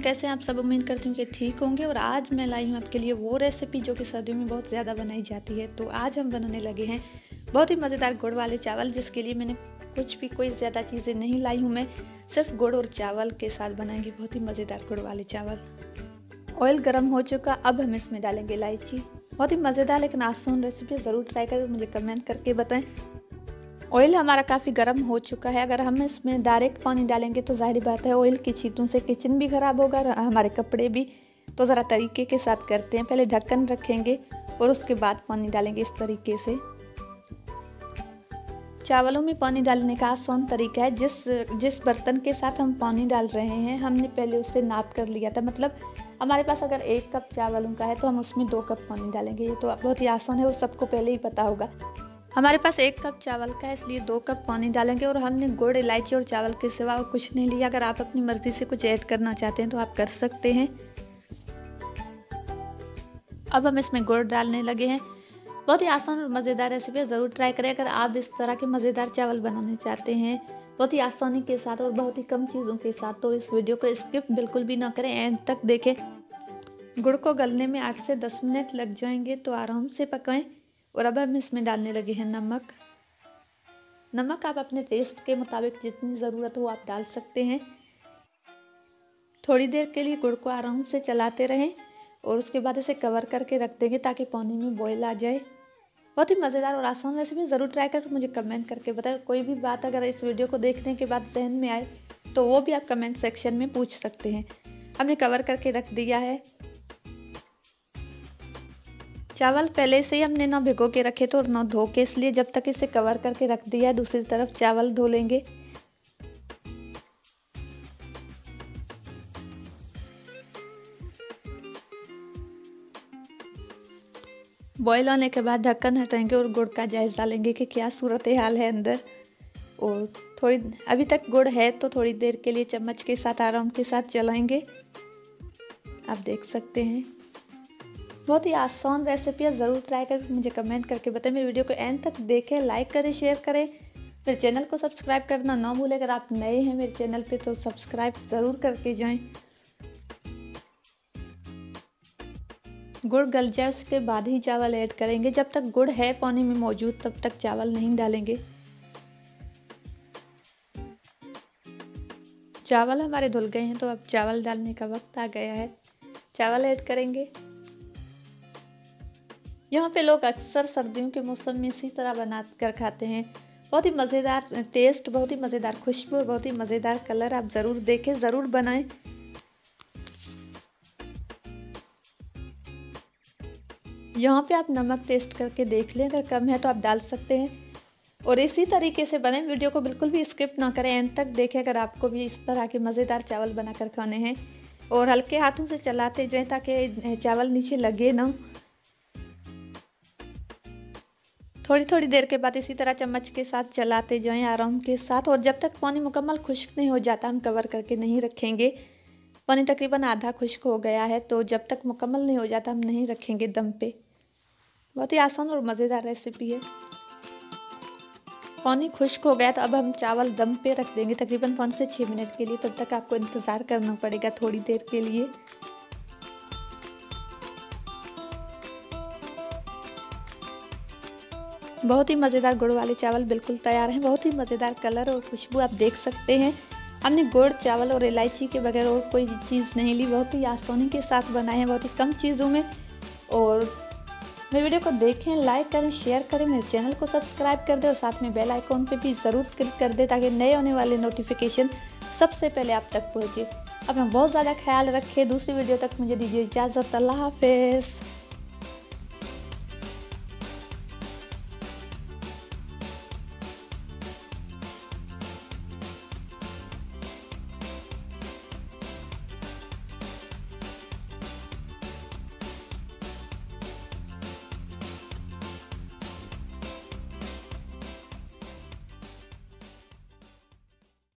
कैसे हैं आप सब। उम्मीद करती हूँ कि ठीक होंगे। और आज मैं लाई हूँ आपके लिए वो रेसिपी जो कि सर्दियों में बहुत ज़्यादा बनाई जाती है। तो आज हम बनाने लगे हैं बहुत ही मज़ेदार गुड़ वाले चावल, जिसके लिए मैंने कोई ज़्यादा चीज़ें नहीं लाई हूँ। मैं सिर्फ गुड़ और चावल के साथ बनाएंगे बहुत ही मज़ेदार गुड़ वाले चावल। ऑयल गर्म हो चुका, अब हम इसमें डालेंगे इलायची। बहुत ही मज़ेदार लेकिन आसान रेसिपी, ज़रूर ट्राई करें, मुझे कमेंट करके बताएं। ऑयल हमारा काफ़ी गर्म हो चुका है। अगर हम इसमें डायरेक्ट पानी डालेंगे तो जाहिर बात है ऑयल की छींटों से किचन भी ख़राब होगा और हमारे कपड़े भी। तो ज़रा तरीके के साथ करते हैं। पहले ढक्कन रखेंगे और उसके बाद पानी डालेंगे इस तरीके से। चावलों में पानी डालने का आसान तरीका है, जिस बर्तन के साथ हम पानी डाल रहे हैं हमने पहले उससे नाप कर लिया था। मतलब हमारे पास अगर 1 कप चावलों का है तो हम उसमें 2 कप पानी डालेंगे। ये तो बहुत ही आसान है और सबको पहले ही पता होगा। हमारे पास 1 कप चावल का है, इसलिए 2 कप पानी डालेंगे। और हमने गुड़, इलायची और चावल के सिवा और कुछ नहीं लिया। अगर आप अपनी मर्ज़ी से कुछ ऐड करना चाहते हैं तो आप कर सकते हैं। अब हम इसमें गुड़ डालने लगे हैं। बहुत ही आसान और मज़ेदार रेसिपी है, ज़रूर ट्राई करें। अगर आप इस तरह के मज़ेदार चावल बनाने चाहते हैं बहुत ही आसानी के साथ और बहुत ही कम चीज़ों के साथ, तो इस वीडियो को स्किप बिल्कुल भी ना करें, एंड तक देखें। गुड़ को गलने में 8 से 10 मिनट लग जाएंगे, तो आराम से पकाएं। और अब हम इसमें डालने लगे हैं नमक। नमक आप अपने टेस्ट के मुताबिक जितनी ज़रूरत हो आप डाल सकते हैं। थोड़ी देर के लिए गुड़ को आराम से चलाते रहें और उसके बाद इसे कवर करके रख देंगे ताकि पानी में बॉयल आ जाए। बहुत ही मज़ेदार और आसान रेसिपी, ज़रूर ट्राई कर मुझे कमेंट करके बताएं। कोई भी बात अगर इस वीडियो को देखने के बाद जहन में आए तो वो भी आप कमेंट सेक्शन में पूछ सकते हैं। हमने कवर करके रख दिया है। चावल पहले से ही हमने ना भिगो के रखे थे और ना धो के, इसलिए जब तक इसे कवर करके रख दिया है दूसरी तरफ चावल धो लेंगे। बॉयल होने के बाद ढक्कन हटाएंगे और गुड़ का जायज़ा लेंगे कि क्या सूरत हाल है अंदर। और अभी तक गुड़ है तो थोड़ी देर के लिए चम्मच के साथ आराम के साथ चलाएंगे। आप देख सकते हैं बहुत ही आसान रेसिपी है, ज़रूर ट्राई करें, मुझे कमेंट करके बताएं। मेरे वीडियो को एंड तक देखें, लाइक करें, शेयर करें। मेरे चैनल को सब्सक्राइब करना ना भूलें। अगर आप नए हैं मेरे चैनल पे तो सब्सक्राइब ज़रूर करके जाएं। गुड़ गल जाए उसके बाद ही चावल ऐड करेंगे। जब तक गुड़ है पानी में मौजूद तब तक चावल नहीं डालेंगे। चावल हमारे धुल गए हैं तो अब चावल डालने का वक्त आ गया है। चावल ऐड करेंगे। यहाँ पे लोग अक्सर सर्दियों के मौसम में इसी तरह बना कर खाते हैं। बहुत ही मज़ेदार टेस्ट, बहुत ही मज़ेदार खुशबू और बहुत ही मज़ेदार कलर। आप ज़रूर देखें, ज़रूर बनाएं। यहाँ पे आप नमक टेस्ट करके देख लें, अगर कम है तो आप डाल सकते हैं। और इसी तरीके से बनाएं। वीडियो को बिल्कुल भी स्किप ना करें, एंड तक देखें अगर आपको भी इस तरह के मज़ेदार चावल बनाकर खाने हैं। और हल्के हाथों से चलाते जाएं ताकि चावल नीचे लगे ना। थोड़ी देर के बाद इसी तरह चम्मच के साथ चलाते जाएं आराम के साथ। और जब तक पानी मुकम्मल खुश्क नहीं हो जाता हम कवर करके नहीं रखेंगे। पानी तकरीबन आधा खुश्क हो गया है, तो जब तक मुकम्मल नहीं हो जाता हम नहीं रखेंगे दम पे। बहुत ही आसान और मज़ेदार रेसिपी है। पानी खुश्क हो गया तो अब हम चावल दम पे रख देंगे तकरीबन 5 से 6 मिनट के लिए। तब तक आपको इंतज़ार करना पड़ेगा थोड़ी देर के लिए। बहुत ही मज़ेदार गुड़ वाले चावल बिल्कुल तैयार हैं। बहुत ही मज़ेदार कलर और खुशबू आप देख सकते हैं। हमने गुड़, चावल और इलायची के बगैर और कोई चीज़ नहीं ली। बहुत ही आसानी के साथ बनाए हैं, बहुत ही कम चीज़ों में। और मेरे वीडियो को देखें, लाइक करें, शेयर करें, मेरे चैनल को सब्सक्राइब कर दें और साथ में बेल आइकॉन पे भी ज़रूर क्लिक कर दें ताकि नए आने वाले नोटिफिकेशन सबसे पहले आप तक पहुँचे। अपना बहुत ज़्यादा ख्याल रखें। दूसरी वीडियो तक मुझे दीजिए इजाज़त। अल्लाह हाफ़िज़।